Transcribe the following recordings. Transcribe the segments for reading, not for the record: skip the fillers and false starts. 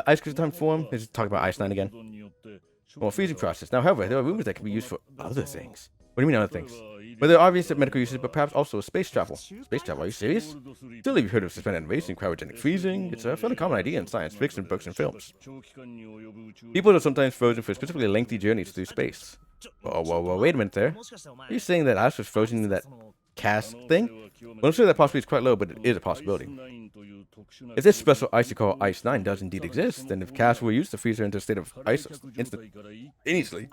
Ice crystal time form. Let's talk about Ice 9 again. Well, freezing process. Now, however, there are rumors that can be used for other things. What do you mean other things? Well, there are obvious medical uses, but perhaps also space travel. Space travel? Are you serious? Surely you've heard of suspended animation, cryogenic freezing. It's a fairly common idea in science fiction books and films. People are sometimes frozen for specifically lengthy journeys through space. Whoa, wait a minute there. Are you saying that Ash was frozen in that cast thing? Well, I'm sure that possibility is quite low, but it is a possibility. If this special ice you call Ice 9 does indeed exist, then if Cass were used to freeze her into a state of ice instantaneously,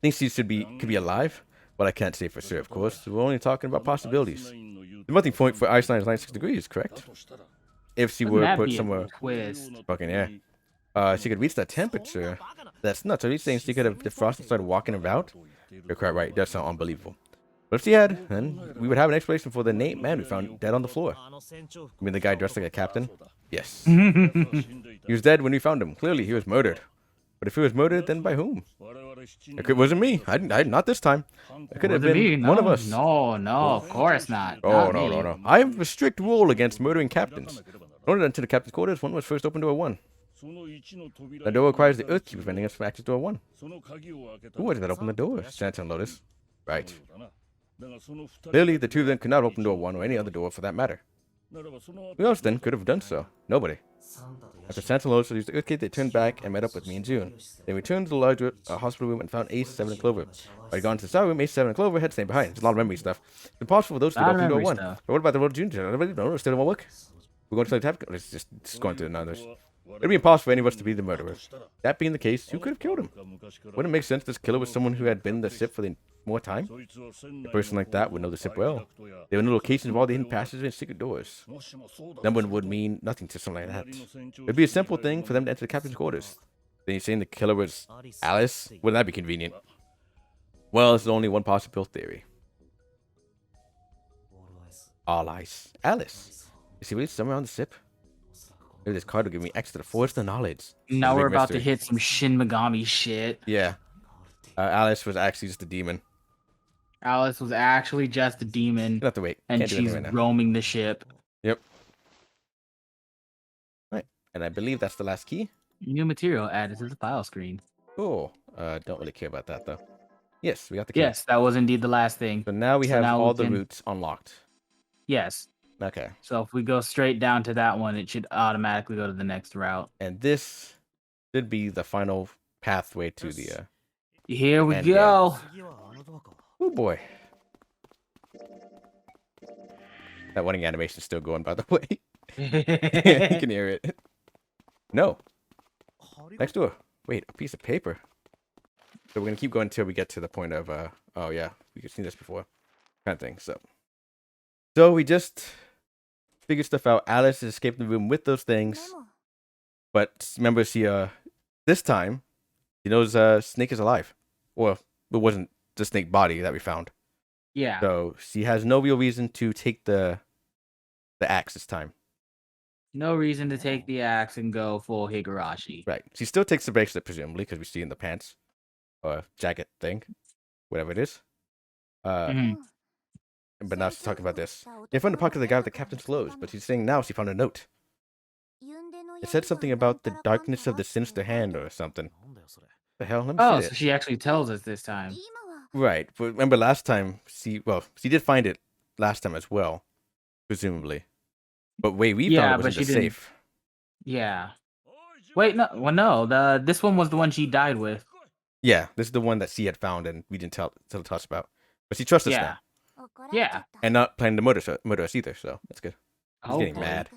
thinks she could be alive? Well, I can't say for sure, of course. We're only talking about possibilities. The melting point for Ice 9 is 96 degrees, correct? If she were put somewhere... Fucking yeah. She could reach that temperature. That's nuts. Are you saying she could have defrosted and started walking about? You're quite right. It does sound unbelievable. But if she had, then we would have an explanation for the named man we found dead on the floor. You mean the guy dressed like a captain? Yes. He was dead when we found him. Clearly, he was murdered. But if he was murdered, then by whom? It wasn't me. Not this time. It could have been one of us. No, of course not. Oh, no. I have a strict rule against murdering captains. In order to enter the captain's quarters, one must first open door 1. The door requires the Earthkeeper preventing us from access door 1. Who was it that opened the door? Santa and Lotus. Right. Clearly, the two of them could not open door 1 or any other door for that matter. Who else then could have done so? Nobody. After Santa and Lotus used the Earthgate, they turned back and met up with me and June. They returned to the large hospital room and found Ace, 7, and Clover. I had gone to the side room, Ace, 7, and Clover had stayed behind. It's a lot of memory stuff. It's impossible for those to open door 1. But what about the little June? Nobody know. Still don't work. We're going to the tap. It's just going to another. It would be impossible for any of us to be the murderer. That being the case, who could have killed him? Wouldn't it make sense this killer was someone who had been in the ship for more time? A person like that would know the ship well. They would know the locations of all the hidden passages and secret doors. That would mean nothing to someone like that. It would be a simple thing for them to enter the captain's quarters. Then you're saying the killer was Alice? Wouldn't that be convenient? Well, there's only one possible theory. All ice. Alice. Is she really somewhere on the ship? Maybe this card will give me access to the forest of knowledge. Now we're about to hit some Shin Megami shit. Yeah. Alice was actually just a demon. Alice was actually just a demon. You have to wait. And she's roaming the ship. Yep. Right. And I believe that's the last key. New material added to the file screen. Cool. Don't really care about that, though. Yes, we got the key. Yes, that was indeed the last thing. So now we have all the routes unlocked. Yes. Okay. So if we go straight down to that one, it should automatically go to the next route. And this should be the final pathway to the... Here we go. Oh, boy. That running animation is still going, by the way. You can hear it. No. Next door. Wait, a piece of paper. So we're going to keep going until we get to the point of... oh, yeah. We've seen this before. Kind of thing, So we just... figure stuff out. Alice is escaping the room with those things, but remember, she this time she knows Snake is alive. Well, it wasn't the Snake body that we found. Yeah. So she has no real reason to take the axe this time. No reason to take the axe and go full Higurashi. Right. She still takes the bracelet presumably because we see in the pants or jacket thing, whatever it is. But now she's talking about this. They found the pocket of the guy with the captain's clothes, but she's saying now she found a note. It said something about the darkness of the sinister hand or something. The hell? Let me see so she actually tells us this time. Right. But remember last time, she did find it last time as well, presumably. But we found it wasn't safe. Yeah. Wait, no. Well, no. This one was the one she died with. Yeah, this is the one that she had found and we didn't tell us about. But she trusts us now. Yeah. And not planning to murder us either, so that's good. He's getting boy. mad.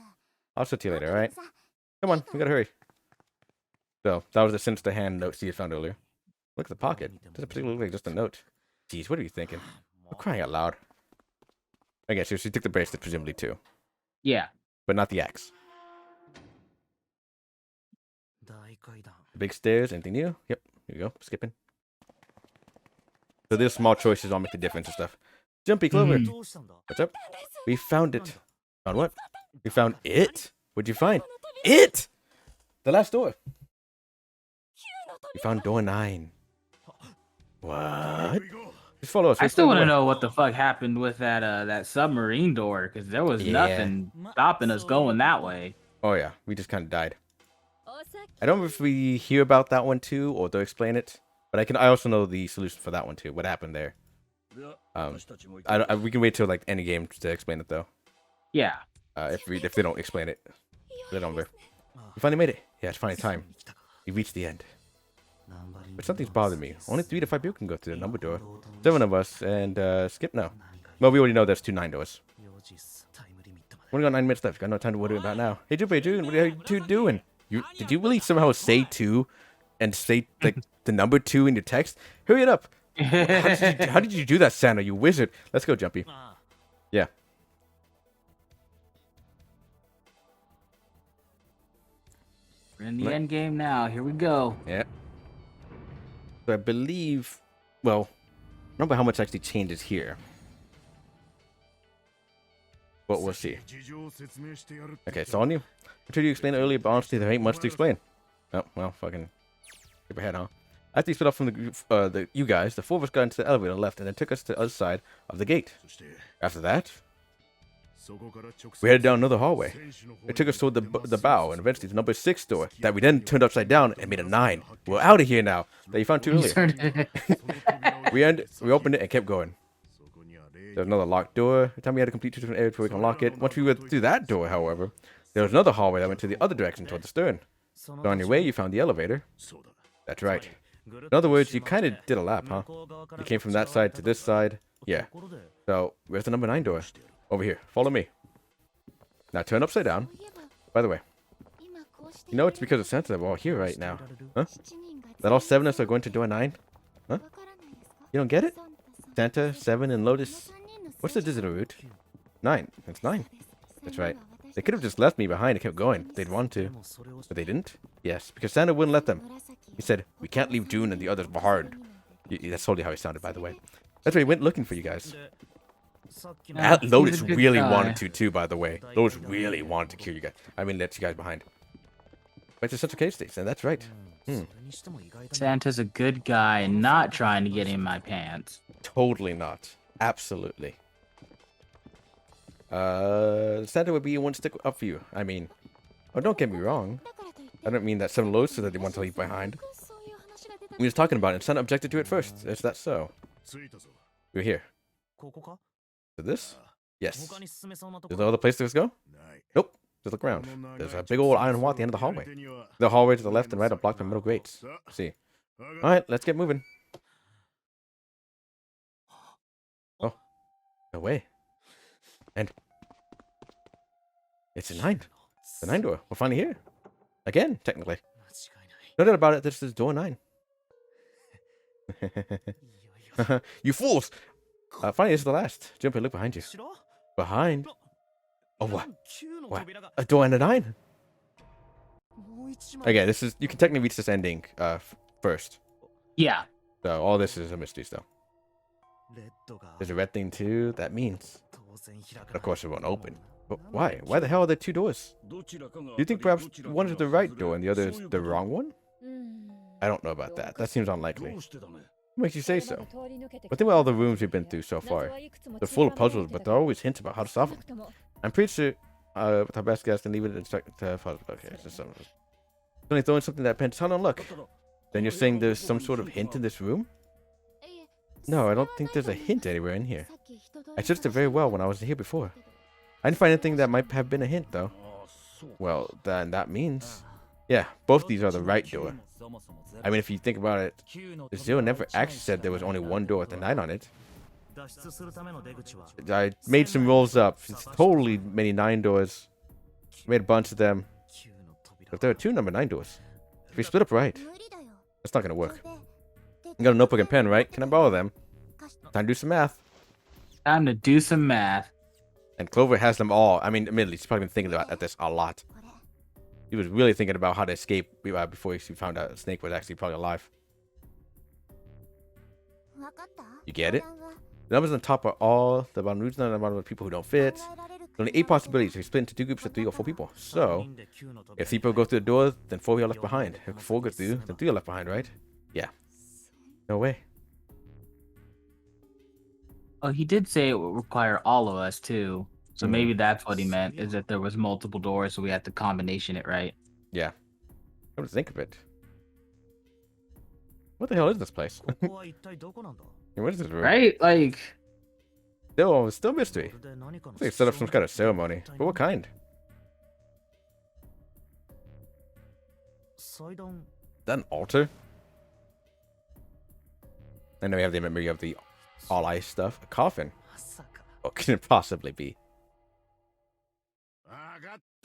I'll see you later, alright? Come on, we gotta hurry. So, that was the sinister hand note she had found earlier. Look at the pocket. Doesn't particularly look like just a note. Jeez, what are you thinking? I'm crying out loud. I guess she took the bracelet, presumably, too. Yeah. But not the axe. The big stairs, anything new? Yep, here we go, skipping. So these small choices all make the difference and stuff. Jumpy Clover. What's up? We found it. Found what? We found it? What'd you find? It! The last door. We found door 9. What? Just follow us. I still want to know what the fuck happened with that submarine door, because there was nothing stopping us going that way. Oh yeah, we just kind of died. I don't know if we hear about that one too, or they'll explain it. But I also know the solution for that one too. What happened there? We can wait till like any game to explain it though. Yeah. If they don't explain it, they don't. We finally made it. Yeah, it's finally time. We reached the end. But something's bothering me. Only 3 to 5 people can go through the number door. 7 of us and Skip now. Well, we already know there's 2 9 doors. We only got 9 minutes left. Got no time to worry about now. Hey, June, what are you 2 doing? Did you really somehow say 2 and say like the number 2 in your text? Hurry it up. How did you do that, Santa? You wizard. Let's go, Jumpy. Yeah. We're in the end game now. Here we go. Yeah. So I believe, well, I don't remember how much actually changes here. But we'll see. Okay, so on you. I tried to explain earlier, but honestly, there ain't much to explain. Oh, well, fucking skip ahead, huh? After you split off from you guys, the 4 of us got into the elevator on the left and then took us to the other side of the gate. After that, we headed down another hallway. It took us toward the bow and eventually the number 6 door that we then turned upside down and made a 9. We're out of here now. That you found 2 earlier. We opened it and kept going. There's another locked door. Every time we had to complete 2 different areas before we can lock it. Once we went through that door, however, there was another hallway that went to the other direction toward the stern. So on your way, you found the elevator. That's right. In other words, you kind of did a lap, huh? You came from that side to this side. Yeah. So, where's the number 9 door? Over here. Follow me. Now turn upside down. By the way, you know it's because of Santa that we're all here right now. Huh? That all 7 of us are going to door 9? Huh? You don't get it? Santa, 7, and Lotus. What's the digital route? 9. It's 9. That's right. They could have just left me behind and kept going. They'd want to. But they didn't? Yes, because Santa wouldn't let them. He said, we can't leave June and the others behind. That's totally how he sounded, by the way. That's why he went looking for you guys. Lotus really wanted to, too, by the way. Lotus really wanted to kill you guys. I mean, let you guys behind. Back to Central Cave Station, that's right. Santa's a good guy, not trying to get in my pants. Totally not. Absolutely. Santa would be one stick up for you. I mean, oh, don't get me wrong. I don't mean that some Lotus that they want to leave behind. We was talking about it, and Santa objected to it first. Is that so? We're here. To this? Yes. There's no other place to go? Nope. Just look around. There's a big old iron wall at the end of the hallway. The hallway to the left and right are blocked by metal grates. See. Alright, let's get moving. Oh. No way. And it's a 9. The 9 door. We're finally here. Again, technically. No doubt about it, this is door 9. You fools! Finally, this is the last. Jumper, look behind you. Behind? Oh, what? What? A door and a 9? Okay, this is... You can technically reach this ending first. Yeah. So, all this is a mystery still. There's a red thing, too. That means... Of course, it won't open. But why? Why the hell are there 2 doors? Do you think perhaps one is the right door and the other is the wrong one? I don't know about that. That seems unlikely. What makes you say so? But think about all the rooms we've been through so far. They're full of puzzles, but there are always hints about how to solve them. I'm pretty sure with our best guess and leave it instruct to puzzle. Okay, it's just something. Only throwing something that pens. Hold on, look. Then you're saying there's some sort of hint in this room? No, I don't think there's a hint anywhere in here. I searched it very well when I was here before. I didn't find anything that might have been a hint, though. Well, then that means... Yeah, both these are the right door. I mean, if you think about it, the Zero never actually said there was only one door with a 9 on it. I made some rolls up. It's totally many 9 doors. Made a bunch of them. But there are 2 number 9 doors. If we split up right, that's not gonna work. You got a notebook and pen, right? Can I borrow them? Time to do some math. Time to do some math. And Clover has them all. I mean, admittedly, she's probably been thinking about this a lot. He was really thinking about how to escape before she found out Snake was actually probably alive. You get it? The numbers on top are all the bottom roots, the bottom of people who don't fit. There's only 8 possibilities. We split into 2 groups of 3 or 4 people. So, if 3 people go through the door, then 4 are left behind. If 4 go through, then 3 are left behind, right? Yeah. No way. Oh, he did say it would require all of us, too. So maybe that's what he meant, is that there was multiple doors, so we had to combination it right. Yeah. Come to think of it. What the hell is this place? What is this room? Right? Like, Still mystery. Looks like they set up some kind of ceremony. But what kind? Is that an altar? And then we have the memory of the all ice stuff. A coffin. What can it possibly be?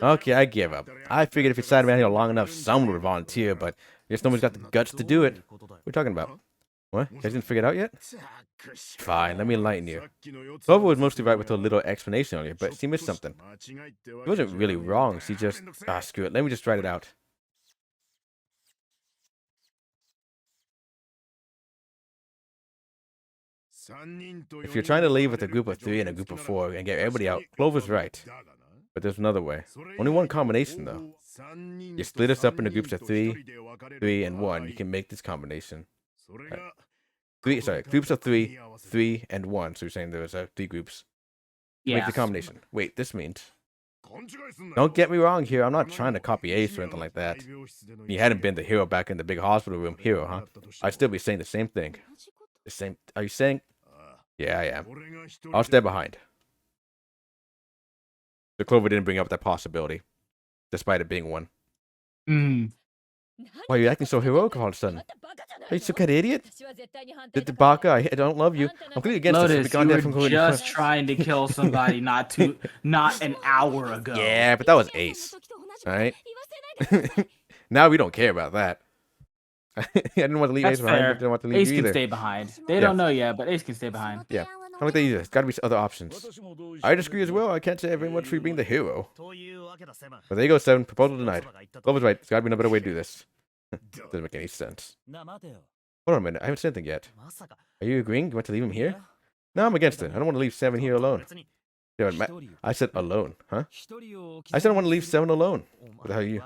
Okay, I give up. I figured if you sat around here long enough, someone would volunteer, but I guess nobody's got the guts to do it. What are you talking about? What? You guys didn't figure it out yet? Fine, let me enlighten you. Clover was mostly right with a little explanation earlier, but she missed something. She wasn't really wrong, she just... screw it, let me just write it out. If you're trying to leave with a group of 3 and a group of 4 and get everybody out, Clover's right. But there's another way. Only one combination, though. You split us up into groups of 3, 3, and 1. You can make this combination. Right. Groups of 3, 3, and 1. So you're saying there's 3 groups. yeah. Make the combination. Wait, this means... Don't get me wrong here. I'm not trying to copy Ace or anything like that. You hadn't been the hero back in the big hospital room hero, huh? I'd still be saying the same thing. The same... Are you saying... Yeah, I am. I'll stay behind. The Clover didn't bring up that possibility, despite it being one. Why are you acting so heroic all of a sudden? Are you some kind of idiot? The Baka, I don't love you. I'm clearly against Lotus, this. you were just trying to kill somebody not an hour ago. Yeah, but that was Ace. Alright? Now we don't care about that. I didn't want to leave That's Ace behind, fair. but didn't want to leave Ace you can either. stay behind. They don't know yet, but Ace can stay behind. Yeah. I don't think that either. There's got to be other options. I disagree as well. I can't say very much for you being the hero. But there you go, 7. Proposal denied. Clover's right. There's got to be no better way to do this. Doesn't make any sense. Hold on a minute. I haven't said anything yet. Are you agreeing? You want to leave him here? No, I'm against it. I don't want to leave 7 here alone. Yeah, I said alone, huh? I said I want to leave 7 alone. What the hell are you?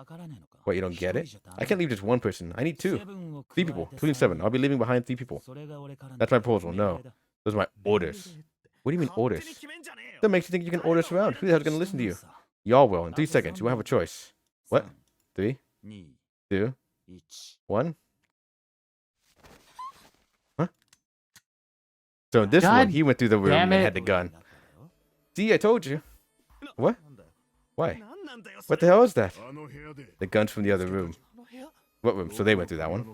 What, you don't get it? I can't leave just 1 person. I need 2. 3 people, including 7. I'll be leaving behind 3 people. That's my proposal. No. Those are my orders. What do you mean orders? That makes you think you can order us around. Who the hell's going to listen to you? Y'all will. In 3 seconds. You won't have a choice. What? 3, 2, 1. Huh? So in this one, he went through the room and had the gun. See, I told you. What? Why? What the hell is that? The gun's from the other room. What room? So they went through that one.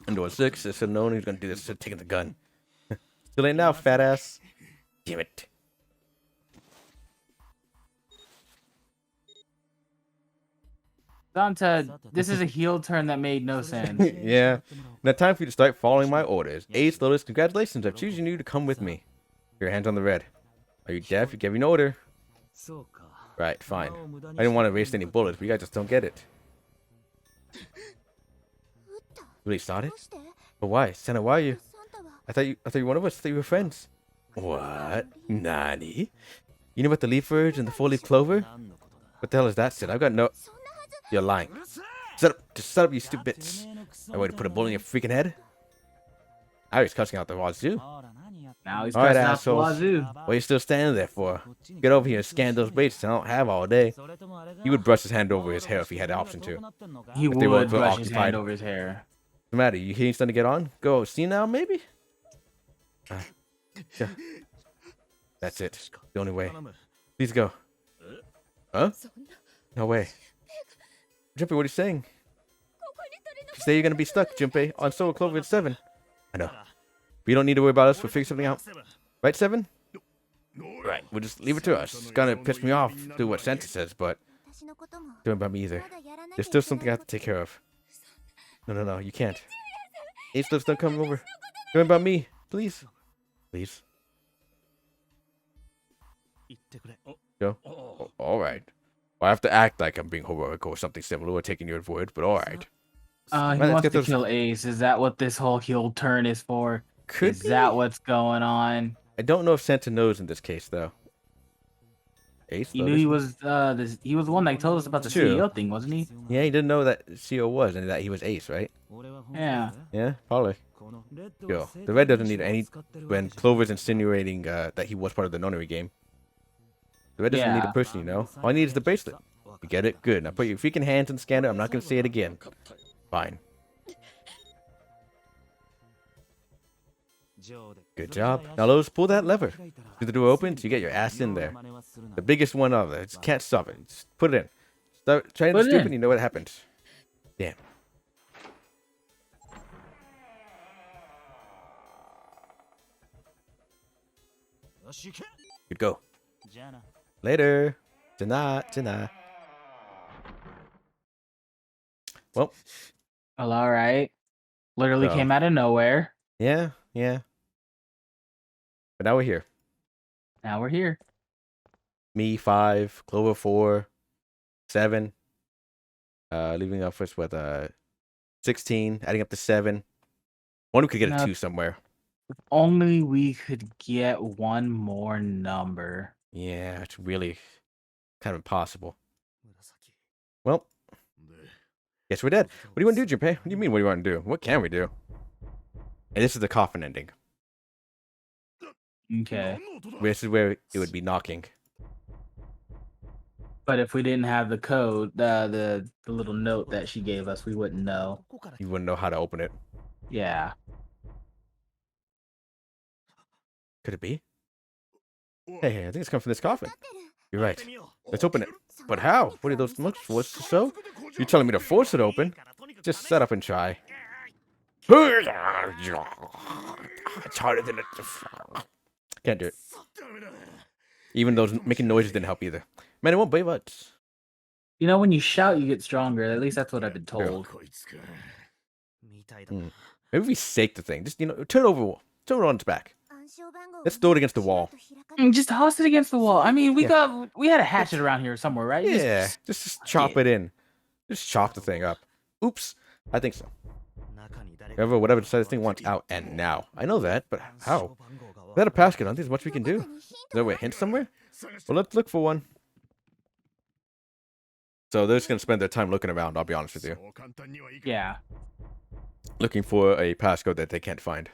And door 6, they said no one who's going to do this, so taking the gun. Too late now, fat ass. Damn it. Dante, this is a heel turn that made no sense. Yeah. Now time for you to start following my orders. Ace, Lotus, congratulations. I'm choosing you to come with me. Your hands on the red. Are you deaf? You gave me an order. Right, fine. I didn't want to waste any bullets, but you guys just don't get it. Really started? But why? Santa, why are you? I thought you were one of us. I thought you were friends. What? Nani? You know about the leaf verge and the 4-leaf clover? What the hell is that, Sid? I've got no... You're lying. Shut up. Just shut up, you stupid bits. I way to put a bullet in your freaking head? I was cussing out the wazoo. Now he's cussing out the wazoo. What are you still standing there for? Get over here and scan those baits. I don't have all day. He would brush his hand over his hair if he had the option to. He would brush his hand over his hair. What's the matter? You hearing something to get on? Go see now, maybe? Yeah. That's it. The only way. Please go. Huh? No way. Junpei, what are you saying? You say you're gonna be stuck, Junpei, on Soul Clover at 7. I know. But you don't need to worry about us. We'll figure something out. Right, 7? Right. We'll just leave it to us. It's gonna piss me off to do what Santa says, but don't about me either. There's still something I have to take care of. No, you can't. Ace Lips, don't come over. Don't about me, please. Please. Go. Oh, all right. Well, I have to act like I'm being heroic or something similar, or taking your word, but all right. He wants to kill Ace. Is that what this whole heel turn is for? Is that what's going on? I don't know if Santa knows in this case, though. Ace. He knew he was he was the one that told us about the CEO thing, wasn't he? Yeah, he didn't know that CEO was and that he was Ace, right? Yeah. Yeah, probably. Yo, the red doesn't need any. When Clover's insinuating that he was part of the nonary game. The red doesn't need a Yeah. person, you know. All I need is the bracelet. You get it? Good. Now put your freaking hands in the scanner. I'm not gonna say it again. Fine. Good job. Now, Lowe's, pull that lever. If the door opens, you get your ass in there. The biggest one of there. Just can't stop it. Just put it in. Start trying to be stupid, you know what happens. Damn. Good go. Later. Tonight. Well. All right. Literally So, came out of nowhere. Yeah. But now we're here. Now we're here. Me 5, Clover 4, 7. Leaving off first with 16, adding up to 7. One we could get a 2 somewhere. If only we could get one more number. Yeah, it's really kind of impossible. Well, guess we're dead. What do you want to do, Junpei? What do you mean, what do you want to do? What can we do? And this is the coffin ending. Okay. This is where it would be knocking. But if we didn't have the code, the little note that she gave us, we wouldn't know. You wouldn't know how to open it. Yeah. Could it be? Hey, I think it's coming from this coffin. You're right. Let's open it. But how? What are those much force to sew? You're telling me to force it open? Just set up and try. It's harder than it. Can't do it. Even those making noises didn't help either. Man, it won't be much. You know, when you shout, you get stronger. At least that's what I've been told. Maybe we sake the thing. Just, you know, turn it over. Turn it on its back. Let's throw it against the wall. Just toss it against the wall. I mean, we had a hatchet around here somewhere, right? Yeah, just chop it in. Just chop the thing up. Oops. I think so. Whatever this thing wants out and now. I know that, but how? Without a passcode, I don't think there's much we can do. Is there a hint somewhere? Well, let's look for one. So they're just going to spend their time looking around, I'll be honest with you. Yeah. Looking for a passcode that they can't find.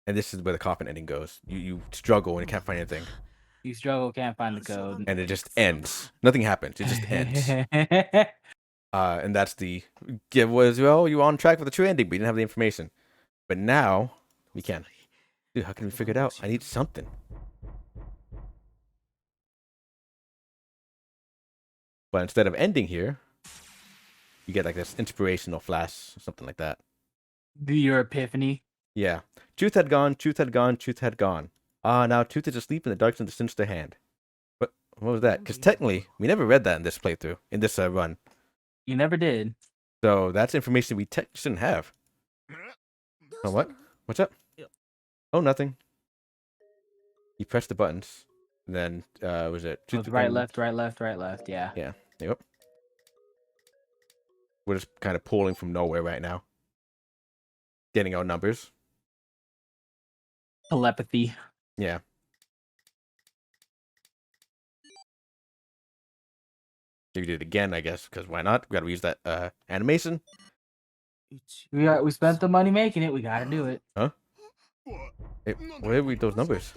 And this is where the coffin ending goes. You struggle and you can't find anything. You struggle, can't find the code. And it just ends. Nothing happens. It just ends. And that's the... Well, you were on track for the true ending, but you didn't have the information. But now, we can. Dude, how can we figure it out? I need something. But instead of ending here, you get like this inspirational flash, something like that. Your epiphany. Yeah. Truth had gone, truth had gone, truth had gone. Now truth is asleep in the dark since the hand. What was that? Because technically, we never read that in this playthrough, in this run. You never did. So that's information we shouldn't have. Oh, what? What's up? Oh, nothing. You press the buttons. And then, was it? Right, left, yeah. Yeah. Yep. We're just kind of pulling from nowhere right now. Getting our numbers. Telepathy. Yeah. You did it again, I guess, because why not? We gotta use that animation. We spent the money making it. We gotta do it. Huh? Hey, what are those numbers?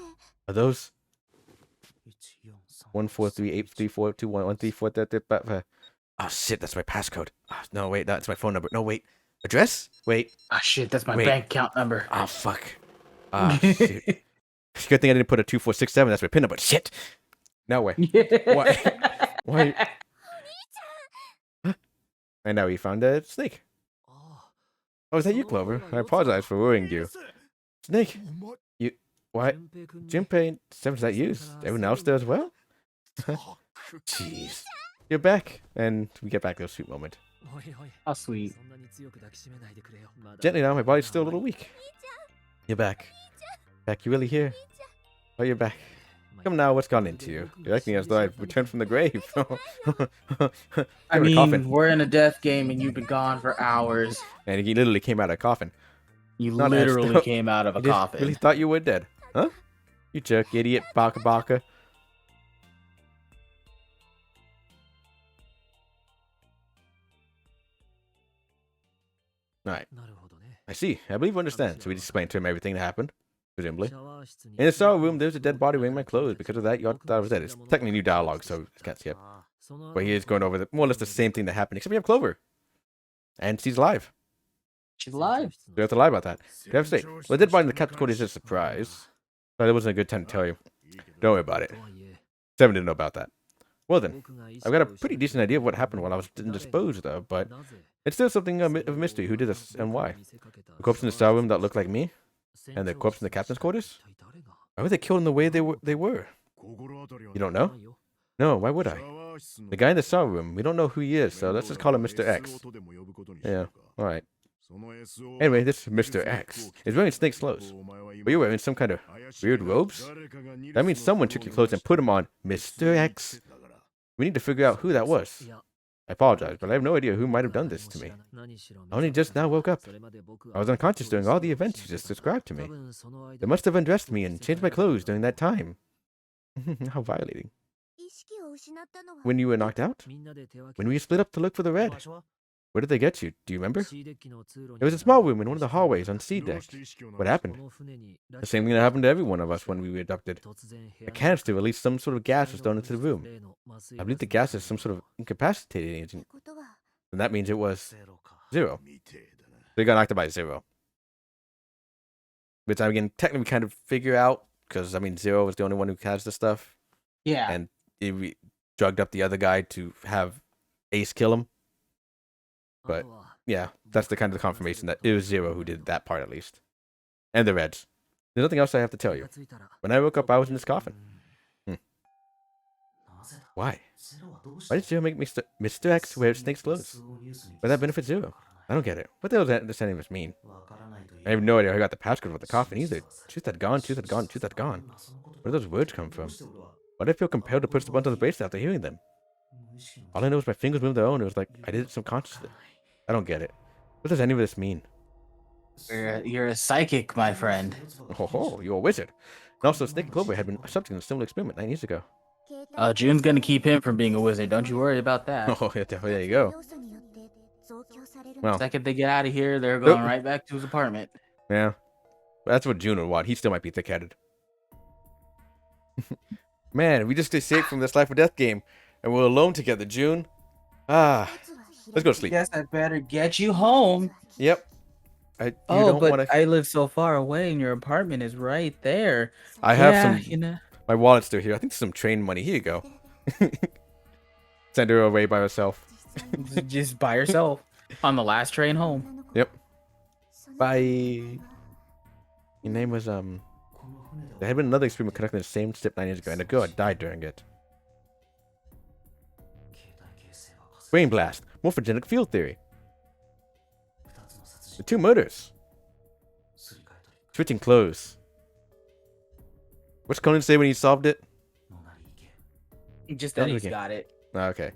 Are those 14383421134? Oh shit, that's my passcode. Oh, no, wait, that's my phone number. No, wait. Address? Wait. Ah, shit, that's my bank account number. Oh, fuck. Ah, shit. Good thing I didn't put a 2467. That's my PIN number. Shit. No way. Why? Why? And now we found a snake. Oh, is that you, Clover? I apologize for worrying you. Snake. You... Why? Junpei, is that you? Is everyone else there as well? Jeez. You're back. And we get back to a sweet moment. How sweet. Gently now, my body's still a little weak. You're back. Back, you really here? Oh, you're back. Come now, what's gone into you? You're acting as though I've returned from the grave. I mean, we're in a death game and you've been gone for hours. And he literally came out of a coffin. You literally came out of a coffin. Really thought you were dead. Huh? You jerk, idiot, baka baka. Alright. I see. I believe you understand. So we just explained to him everything that happened, presumably. In the shower room, there's a dead body wearing my clothes. Because of that, you thought I was dead. It's technically new dialogue, so you can't skip. But he is going over more or less the same thing that happened, except we have Clover. And she's alive. She's alive. You have to lie about that. Devastate. Well, the dead body in the captain's quarters is a surprise. But it wasn't a good time to tell you. Don't worry about it. Seven didn't know about that. Well then, I've got a pretty decent idea of what happened while I was indisposed, though, but it's still something of a mystery. Who did this and why? The corpse in the cell room that looked like me? And the corpse in the captain's quarters? Why were they killed in the way they were? You don't know? No, why would I? The guy in the cell room, we don't know who he is, so let's just call him Mr. X. Yeah, alright. Anyway, this Mr. X is wearing snake clothes. But you're wearing some kind of weird robes? That means someone took your clothes and put them on Mr. X. We need to figure out who that was. I apologize, but I have no idea who might have done this to me. I only just now woke up. I was unconscious during all the events you just described to me. They must have undressed me and changed my clothes during that time. How violating. When you were knocked out? When we split up to look for the red? Where did they get you? Do you remember? It was a small room in one of the hallways on C deck. What happened? The same thing that happened to every one of us when we were abducted. A canister released some sort of gas was thrown into the room. I believe the gas is some sort of incapacitating agent. And that means it was Zero. They got knocked out by Zero. Which I can technically kind of figure out, because I mean Zero was the only one who has the stuff. Yeah. And he drugged up the other guy to have Ace kill him. But yeah, that's the kind of confirmation that it was Zero who did that part at least. And the Reds. There's nothing else I have to tell you. When I woke up, I was in this coffin. Why? Why did Zero make Mr. X wear Snake's clothes? But that benefits Zero. I don't get it. What the hell does any of this mean? I have no idea how I got the passcode with the coffin either. Truth had gone, truth had gone, truth had gone. Where do those words come from? Why did I feel compelled to push the buttons on the bracelet after hearing them? All I know is my fingers moved their own. It was like I did it subconsciously. I don't get it. What does any of this mean? You're a psychic, my friend. Oh, you're a wizard. And also, Snake and Clover had been subject to a similar experiment 9 years ago. June's gonna keep him from being a wizard. Don't you worry about that. Oh, yeah, there you go. Well, the second they get out of here, they're going right back to his apartment. Yeah. That's what June would want. He still might be thick-headed. Man, we just escaped from this life or death game. And we're alone together, June. Let's go to sleep. Guess I better get you home. Yep. I live so far away, and your apartment is right there. I have some. My wallet's still here. I think there's some train money. Here you go. Send her away by herself. Just by herself on the last train home. Yep. Bye. Your name was There had been another experiment conducted in the same ship 9 years ago, and a girl had died during it. Brain blast. Morphogenic field theory. The 2 murders. Switching clothes. What's Conan say when he solved it? Just that he's got it. Oh, okay.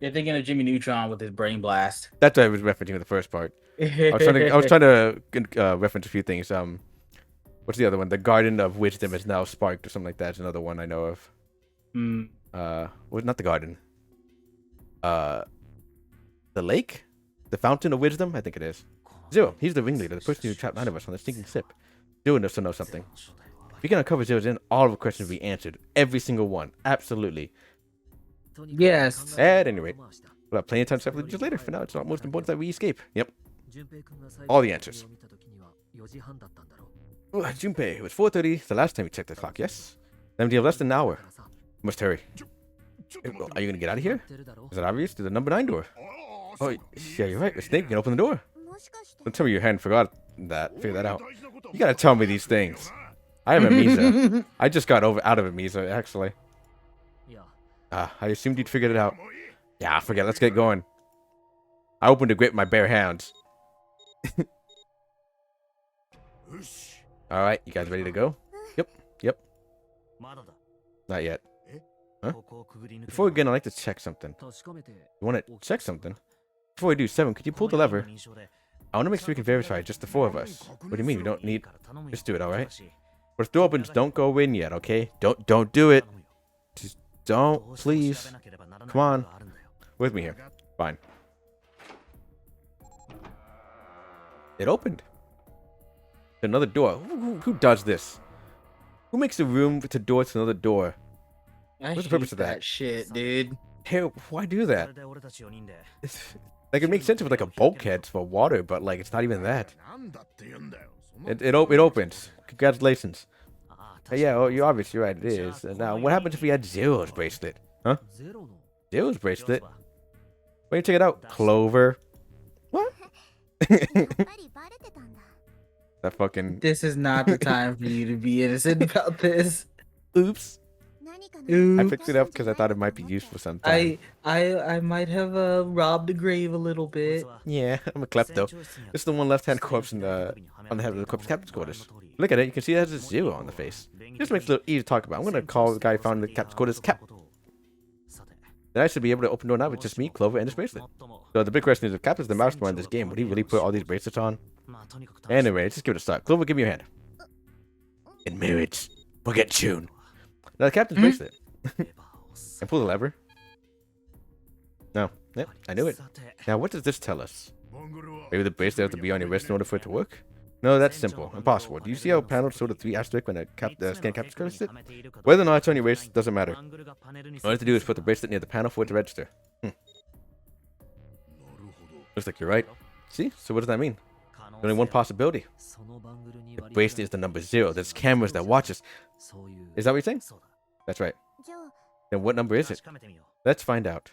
You're thinking of Jimmy Neutron with his brain blast. That's what I was referencing in the first part. I was trying to reference a few things. What's the other one? The Garden of Wisdom is now sparked or something like that. Is another one I know of. Well, not the garden. The lake? The Fountain of Wisdom? I think it is. Zero. He's the ringleader, the person who trapped 9 of us on the stinking ship. Zero knows to know something. If we can uncover Zero's in, all of the questions will be answered. Every single one. Absolutely. Yes. At any rate, we'll have plenty of time to settle just later. For now, it's not most important that we escape. Yep. All the answers. Oh, Junpei, it was 4:30 the last time we checked the clock, yes? Then we have less than an hour. We must hurry. Are you going to get out of here? Is it obvious? To the number 9 door. Oh, yeah, you're right. The snake can open the door. Don't tell me your hand forgot that. Figure that out. You gotta tell me these things. I have amnesia. I just got out of amnesia, actually. I assumed you'd figured it out. Yeah, forget it. Let's get going. I opened the grip with my bare hands. Alright, you guys ready to go? Yep. Not yet. Huh? Before we begin, I'd like to check something. You want to check something? Before we do, 7, could you pull the lever? I want to make sure we can verify just the 4 of us. What do you mean? We don't need... Just do it, alright? But if the door opens, don't go in yet, okay? Don't do it. Just don't, please. Come on. With me here. Fine. It opened. Another door. Who does this? Who makes a room to door to another door? What's the purpose of that? Shit, dude. Hey, why do that? Like, it makes sense with like a bulkhead for water, but like it's not even that. It opens. Congratulations. Yeah, oh, you're obviously right. It is. Now, what happens if we had Zero's bracelet? Huh? Zero's bracelet? Wait, check it out. Clover. What? That fucking. This is not the time for you to be innocent about this. Oops. Oops. I picked it up because I thought it might be useful sometime. I might have robbed the grave a little bit. Yeah, I'm a klepto. This is the one left-hand corpse on the head of the corpse captain's quarters. Look at it, you can see it has a 0 on the face. Just makes it a little easy to talk about. I'm gonna call the guy who found the captain's quarters Cap. Then I should be able to open the door now with just me, Clover, and this bracelet. So the big question is, if Cap is the mastermind in this game, would he really put all these bracelets on? Anyway, just give it a start. Clover, give me your hand. In marriage, forget June. Now the captain's bracelet. And pull the lever. No. Yep, I knew it. Now what does this tell us? Maybe the bracelet has to be on your wrist in order for it to work? No, that's simple. Impossible. Do you see how panels show the 3 asterisk when the scan captain's bracelet? Whether or not it's on your wrist doesn't matter. All you have to do is put the bracelet near the panel for it to register. Looks like you're right. See? So what does that mean? There's only one possibility. The bracelet is the number 0. There's cameras that watch us. Is that what you're saying? That's right. Then what number is it? Let's find out.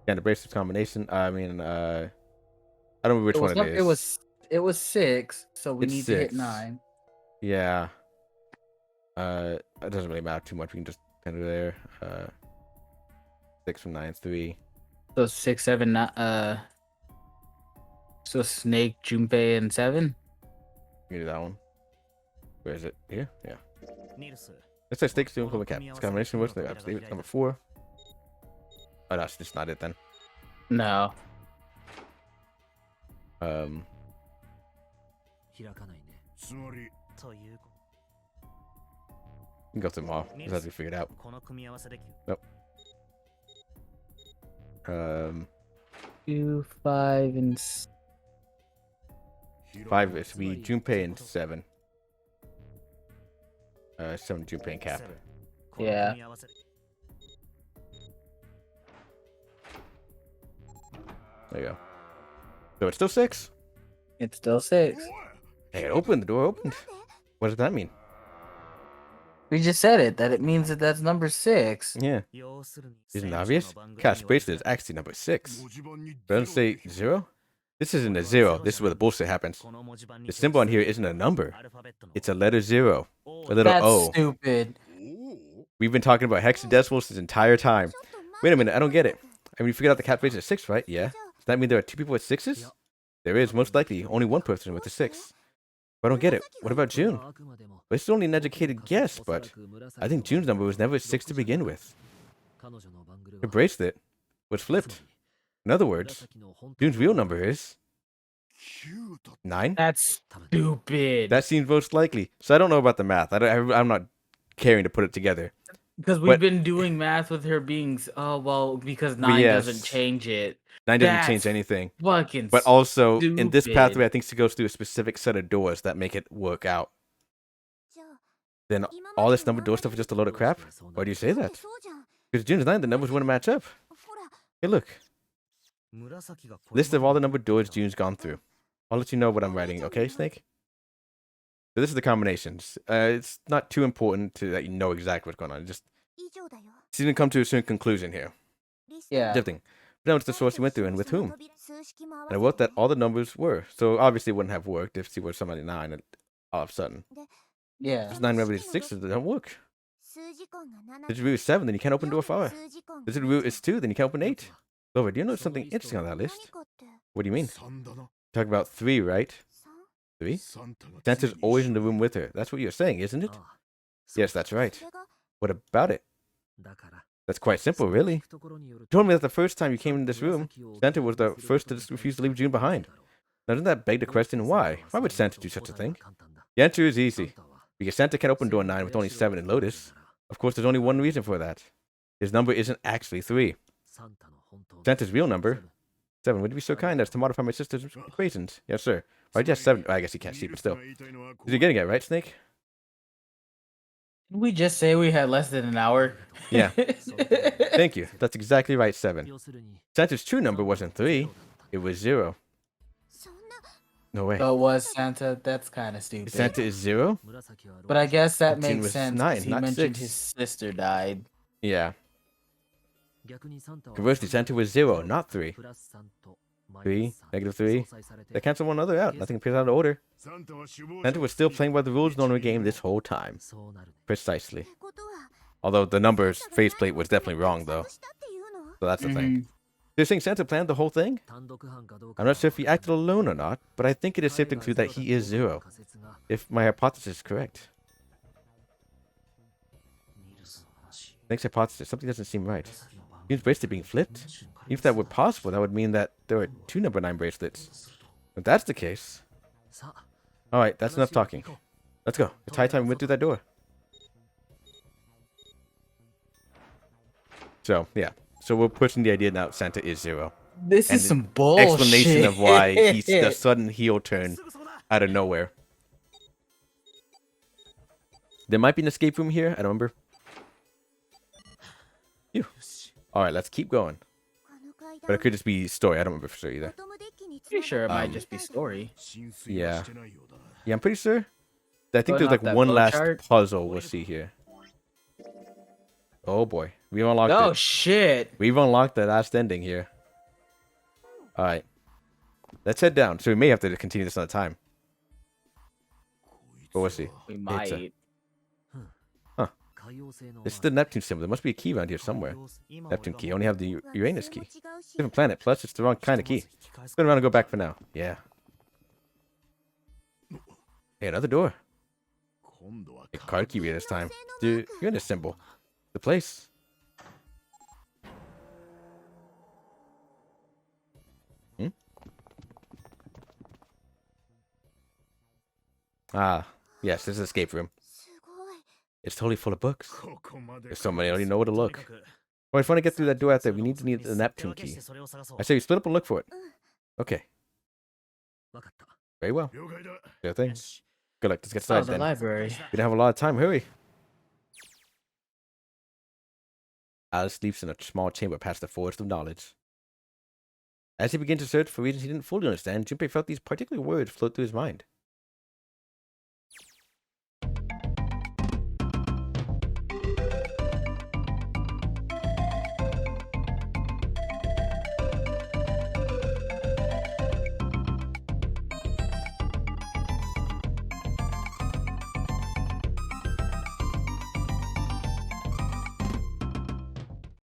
Yeah, the bracelet combination. I mean, I don't remember which one it is. It was 6, so we need 6. to hit 9. Yeah. It doesn't really matter too much. We can just enter there. 6 from 9 is 3. So 6, 7, 9. So Snake, Junpei, and 7. You can do that one. Where is it? Here? Yeah. Let's say Snake, Zoom, Clover, Cap. This combination works. Number 4. Oh, that's just not it then. No. You can go through them all. Just have to figure it out. Nope. 2, 5, and 5 is we Junpei and 7. 7 Junpei and Cap. Yeah. There you go. So it's still 6. It's still 6. Hey, it opened. The door opened. What does that mean? We just said it. That it means that that's number 6. Yeah. Isn't it obvious? Cap's bracelet is actually number 6. Doesn't say 0? This isn't a 0. This is where the bullshit happens. The symbol on here isn't a number. It's a letter 0. A little That's O. stupid. We've been talking about hexadecimals this entire time. Wait a minute. I don't get it. I mean, you figured out the Cap's bracelet is 6, right? Yeah. Does that mean there are 2 people with 6s? There is, most likely, only 1 person with a 6. But I don't get it. What about June? This is only an educated guess, but I think June's number was never 6 to begin with. Her bracelet was flipped. In other words, June's real number is 9? That's stupid. That seems most likely. So I don't know about the math. I'm not caring to put it together. Because we've been doing math with her being... Oh, well, because 9 doesn't change it. 9 doesn't change anything. Fucking But also, stupid. in this pathway, I think she goes through a specific set of doors that make it work out. Then all this number door stuff is just a load of crap? Why do you say that? Because June's 9, the numbers wouldn't match up. Hey, look. List of all the numbered doors June's gone through. I'll let you know what I'm writing, okay, Snake? So this is the combinations. It's not too important that you know exactly what's going on. Just she didn't come to a certain conclusion here. Yeah. Different. But now it's the source you went through and with whom. And I wrote that all the numbers were. So obviously it wouldn't have worked if she was somebody 9 all of a sudden. Yeah. If 9 remedies 6, it doesn't work. If the root is 7, then you can't open door 5. If the root is 2, then you can't open 8. Clover, do you know something interesting on that list? What do you mean? Talk about 3, right? 3? Santa's always in the room with her. That's what you're saying, isn't it? Yes, that's right. What about it? That's quite simple, really. You told me that the first time you came in this room, Santa was the first to refuse to leave June behind. Now, doesn't that beg the question, why? Why would Santa do such a thing? The answer is easy. Because Santa can't open door 9 with only 7 in Lotus. Of course, there's only one reason for that. His number isn't actually 3. Santa's real number, 7. Would you be so kind as to modify my sister's equations? Yes, sir. Why just 7? Oh, I guess you can't see, but still. You're getting it, right, Snake? Did we just say we had less than an hour? Yeah. Thank you. That's exactly right, 7. Santa's true number wasn't 3. It was 0. No way. Oh, it was Santa? That's kind of stupid. Santa is 0? But I guess that 15 makes was sense 9, because he not mentioned 6. his sister died. Yeah. Conversely, Santa was 0, not 3. 3, -3. They cancel one another out. Nothing appears out of order. Santa was still playing by the rules known in the game this whole time. Precisely. Although the numbers faceplate was definitely wrong, though. So that's the thing. Do you think Santa planned the whole thing? I'm not sure if he acted alone or not, but I think it is safe to conclude that he is 0. If my hypothesis is correct. Next hypothesis, something doesn't seem right. Seems bracelet being flipped? If that were possible, that would mean that there were 2 number 9 bracelets. If that's the case... Alright, that's enough talking. Let's go. It's high time we went through that door. So, yeah. So we're pushing the idea now Santa is 0. This is some bullshit. Explanation of why he's the sudden heel turn out of nowhere. There might be an escape room here. I don't remember. Phew. Alright, let's keep going. But it could just be story. I don't remember for sure either. Pretty sure it might just be story. Yeah. Yeah, I'm pretty sure. I think Going there's like off that one flow last chart? puzzle we'll see here. Oh boy. We've unlocked Oh it. shit. We've unlocked the last ending here. Alright. Let's head down. So we may have to continue this another time. But we'll see. We might. Huh. This is the Neptune symbol. There must be a key around here somewhere. Neptune key. I only have the Uranus key. Different planet. Plus, it's the wrong kind of key. Let's go around and go back for now. Yeah. Hey, another door. A card key reader this time. The Uranus symbol. The place. Ah, yes, this is an escape room. It's totally full of books. There's so many, I don't even know where to look. Well, if we want to get through that door out there, we need the Neptune key. I say we split up and look for it. Okay. Very well. Sure thing. Good luck. Let's get Oh, started the then. library. We don't have a lot of time. Hurry. Alice sleeps in a small chamber past the forest of knowledge. As he began to search for reasons he didn't fully understand, Junpei felt these particular words float through his mind.